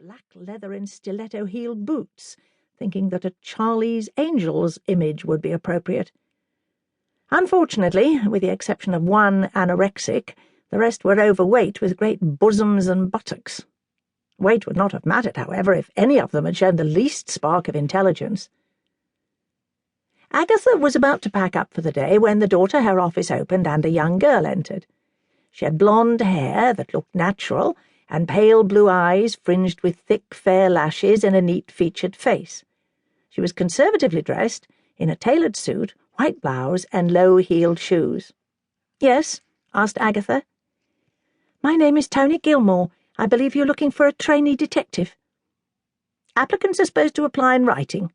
black leather and stiletto-heeled boots, thinking that a Charlie's Angels image would be appropriate. Unfortunately, with the exception of one anorexic, the rest were overweight with great bosoms and buttocks. Weight would not have mattered, however, if any of them had shown the least spark of intelligence. Agatha was about to pack up for the day when the door to her office opened and a young girl entered. She had blonde hair that looked natural and pale blue eyes fringed with thick, fair lashes and a neat-featured face. She was conservatively dressed in a tailored suit, white blouse, and low-heeled shoes. "Yes?" asked Agatha. "My name is Tony Gilmore. I believe you're looking for a trainee detective." "Applicants are supposed to apply in writing."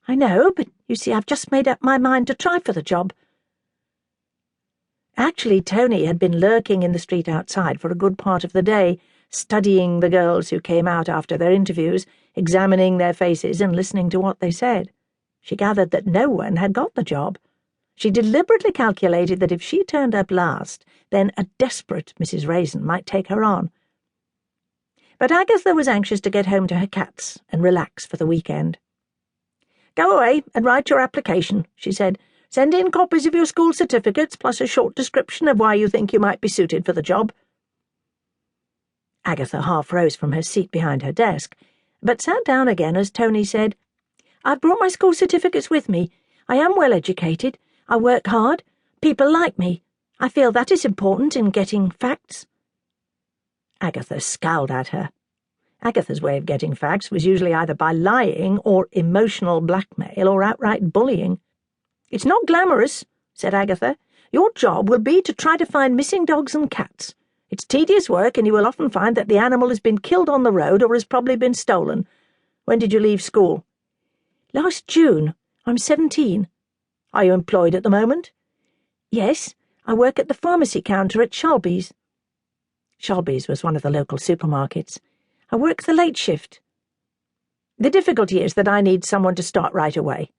"I know, but you see, I've just made up my mind to try for the job." Actually, Tony had been lurking in the street outside for a good part of the day, studying the girls who came out after their interviews, examining their faces and listening to what they said. She gathered that no one had got the job. She deliberately calculated that if she turned up last, then a desperate Mrs. Raisin might take her on. But Agatha was anxious to get home to her cats and relax for the weekend. "Go away and write your application," she said. "Send in copies of your school certificates, plus a short description of why you think you might be suited for the job." Agatha half rose from her seat behind her desk, but sat down again as Tony said, "I've brought my school certificates with me. I am well educated. I work hard. People like me. I feel that is important in getting facts." Agatha scowled at her. Agatha's way of getting facts was usually either by lying or emotional blackmail or outright bullying. "It's not glamorous," said Agatha. "Your job will be to try to find missing dogs and cats. It's tedious work, and you will often find that the animal has been killed on the road or has probably been stolen. When did you leave school?" "Last June. I'm 17. "Are you employed at the moment?" "Yes. I work at the pharmacy counter at Shelby's." Shelby's was one of the local supermarkets. "I work the late shift." "The difficulty is that I need someone to start right away."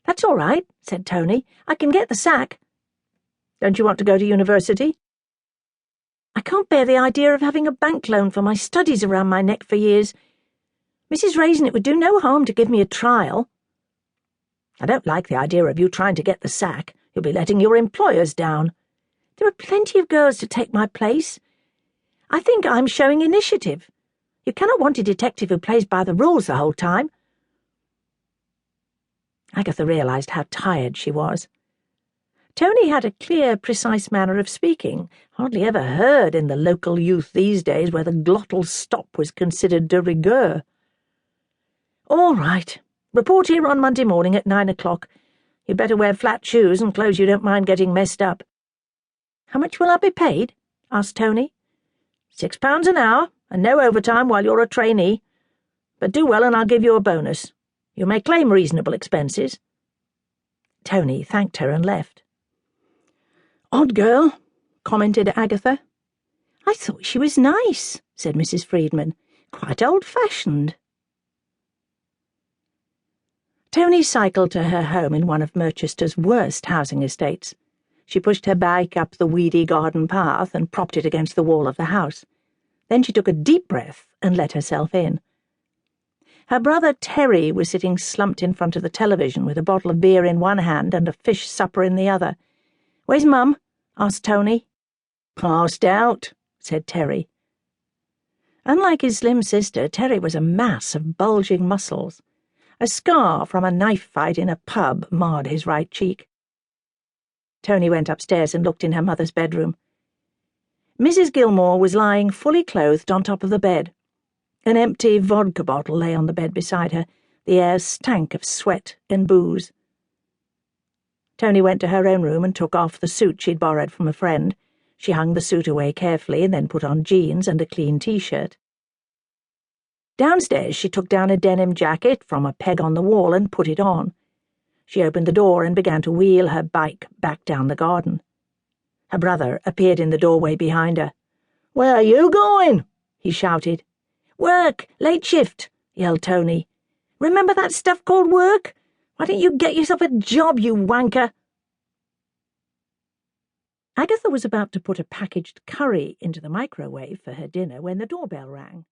"That's all right," said Tony. "I can get the sack." "Don't you want to go to university?" "I can't bear the idea of having a bank loan for my studies around my neck for years. Mrs. Raisin, it would do no harm to give me a trial." "I don't like the idea of you trying to get the sack. You'll be letting your employers down." "There are plenty of girls to take my place. I think I'm showing initiative. You cannot want a detective who plays by the rules the whole time." Agatha realized how tired she was. Tony had a clear, precise manner of speaking, hardly ever heard in the local youth these days where the glottal stop was considered de rigueur. "All right. Report here on Monday morning at 9 o'clock. You'd better wear flat shoes and clothes you don't mind getting messed up." "How much will I be paid?" asked Tony. £6 an hour, and no overtime while you're a trainee. But do well and I'll give you a bonus. You may claim reasonable expenses." Tony thanked her and left. "Odd girl," commented Agatha. "I thought she was nice," said Mrs. Friedman. "Quite old-fashioned." Tony cycled to her home in one of Merchester's worst housing estates. She pushed her bike up the weedy garden path and propped it against the wall of the house. Then she took a deep breath and let herself in. Her brother Terry was sitting slumped in front of the television with a bottle of beer in one hand and a fish supper in the other. "Where's Mum?" asked Tony. "Passed out," said Terry. Unlike his slim sister, Terry was a mass of bulging muscles. A scar from a knife fight in a pub marred his right cheek. Tony went upstairs and looked in her mother's bedroom. Mrs. Gilmore was lying fully clothed on top of the bed. An empty vodka bottle lay on the bed beside her. The air stank of sweat and booze. Tony went to her own room and took off the suit she'd borrowed from a friend. She hung the suit away carefully and then put on jeans and a clean T-shirt. Downstairs she took down a denim jacket from a peg on the wall and put it on. She opened the door and began to wheel her bike back down the garden. Her brother appeared in the doorway behind her. "Where are you going?" he shouted. "Work, late shift," yelled Tony. "Remember that stuff called work? Why don't you get yourself a job, you wanker?" Agatha was about to put a packaged curry into the microwave for her dinner when the doorbell rang.